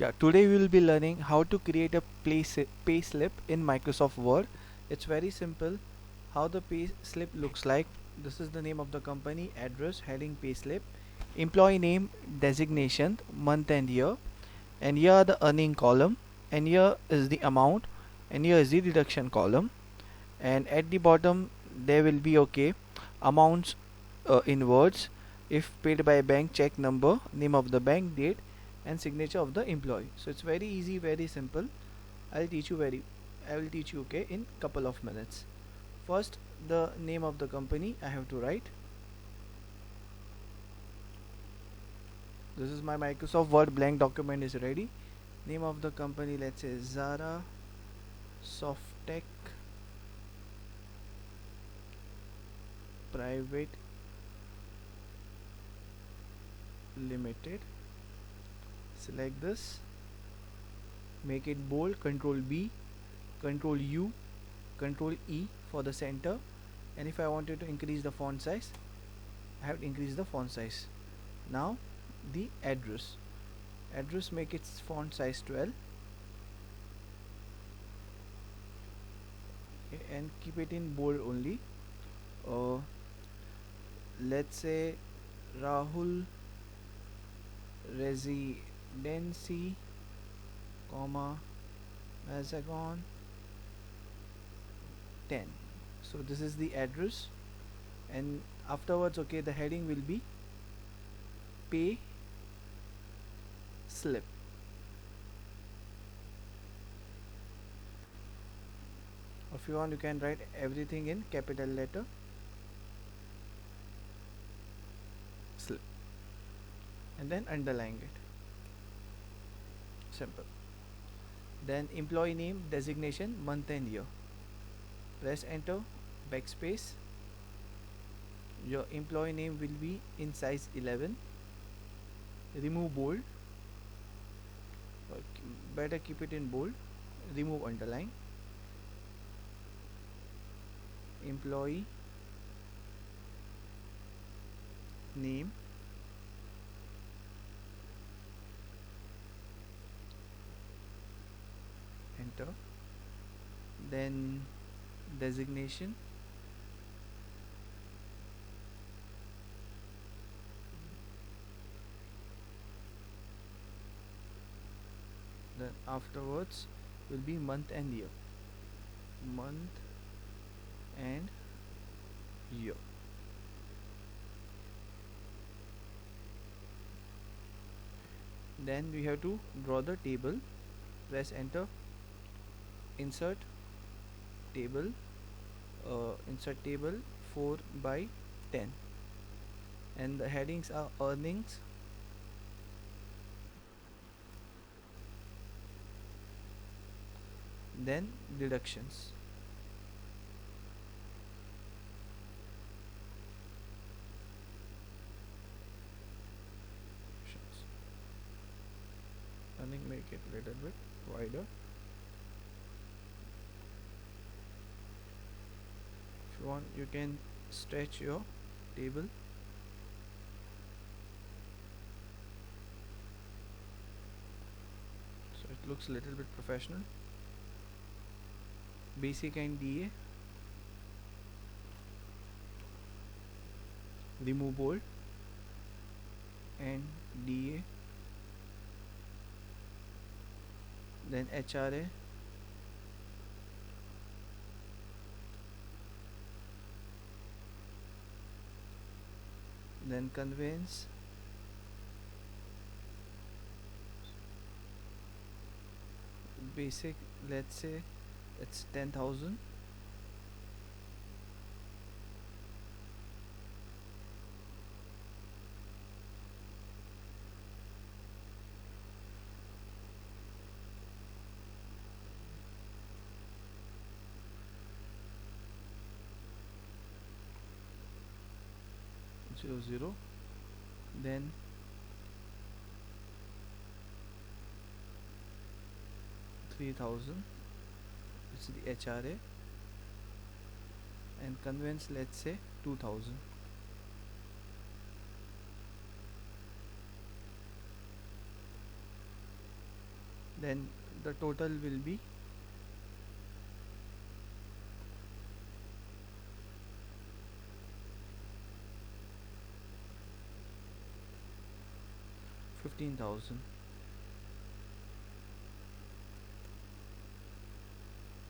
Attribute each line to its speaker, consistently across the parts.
Speaker 1: Yeah, today we will be learning how to create a pay slip in Microsoft Word. It's very simple. How the pay slip looks like. This is the name of the company, address, heading pay slip, employee name, designation, month and year, and here are the earning column, and here is the amount, and here is the deduction column, and at the bottom there will be amounts in words. If paid by bank, check number, name of the bank, date, and signature of the employee. So it's very easy, very simple. i'll teach you very I will teach you in couple of minutes. First, the name of the company I have to write. This is my Microsoft Word blank document is ready. Name of the company, let's say Zara Softech Private Limited. Select this, make it bold, control B, control U, control E for the center, and if I wanted to increase the font size, I have to increase the font size. Now the address, make its font size 12, okay, and keep it in bold only. uh, let's say Rahul Residency, comma, Mazagon 10. So this is the address, and afterwards, the heading will be pay slip. If you want, you can write everything in capital letter, slip, and then underline it. Simple. Then employee name, designation, month and year. Press enter, backspace. Your employee name will be in size 11. Remove bold, or better keep it in bold. Remove underline. Employee name, enter. Then designation, then afterwards will be month and year, month and year. Then we have to draw the table. Press enter, insert table, insert table 4 by 10, and the headings are earnings, then deductions. Earning, make it a little bit wider. If you want, you can stretch your table. So it looks a little bit professional. Basic and DA, remove bold, and DA, then HRA, then conveyance, basic, let's say it's 10,000. Zero zero, then 3,000, it's the HRA, and conveyance, let's say 2,000. Then the total will be 15,000.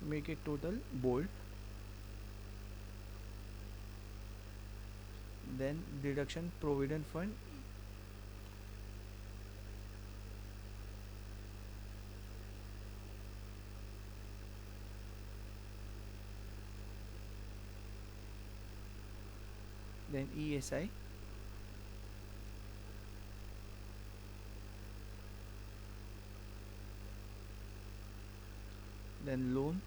Speaker 1: Make it total bold. Then deduction provident fund, then ESI, then loan,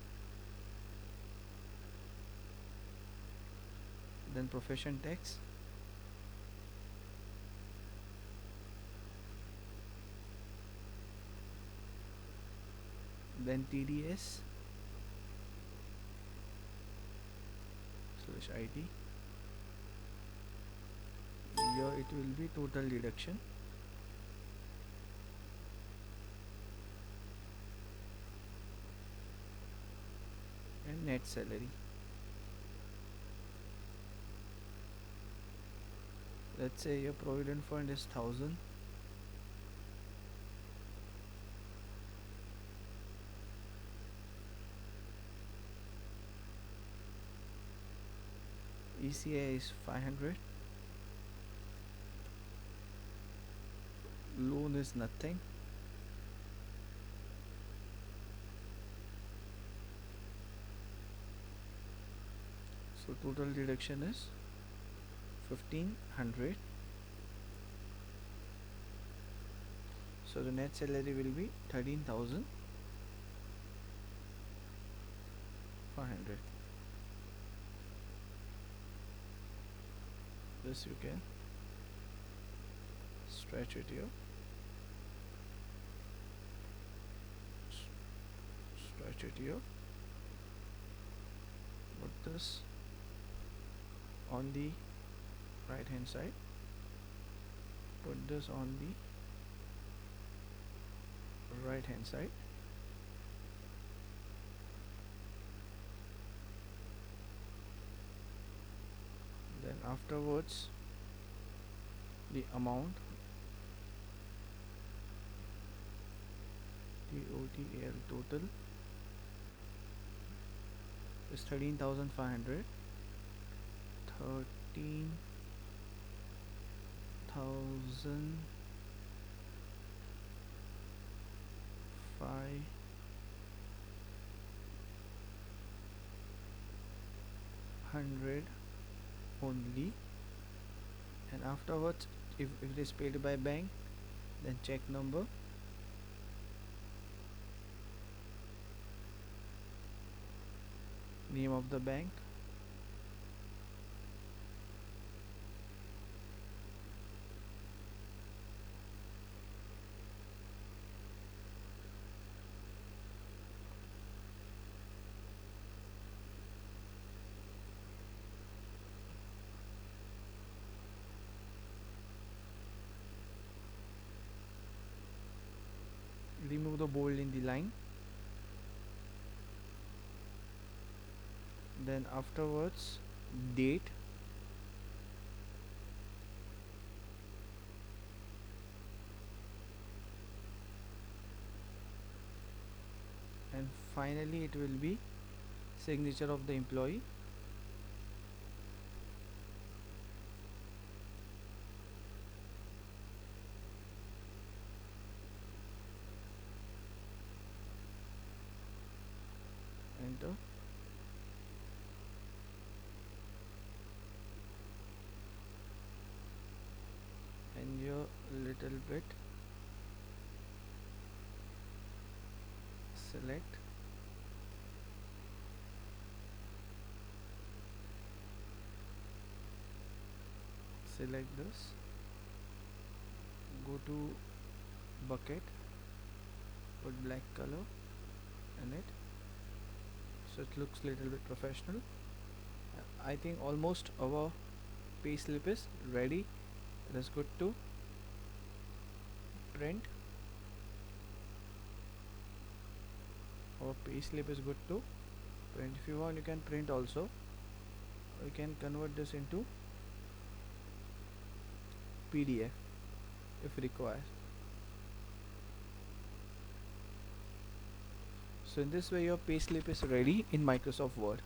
Speaker 1: then profession tax, then TDS slash IT. Here it will be total deduction, and net salary. Let's say your provident fund is 1000. ECI is 500. Loan is nothing. So total deduction is 1500. So the net salary will be 13,500. This you can stretch it here, stretch it here, put this on the right hand side, put this on the right hand side, then afterwards the amount total is 13,500. 13,500 only, and afterwards if it is paid by bank, then check number, name of the bank, remove the bold in the line, then afterwards date, and finally it will be signature of the employee. Enter. And here little bit select, select this, go to bucket, put black color in it so it looks little bit professional. I think almost our payslip is ready. It is good to print. our payslip is good to print. If you want, you can print also. You can convert this into PDF if required. So in this way your payslip is ready in Microsoft Word.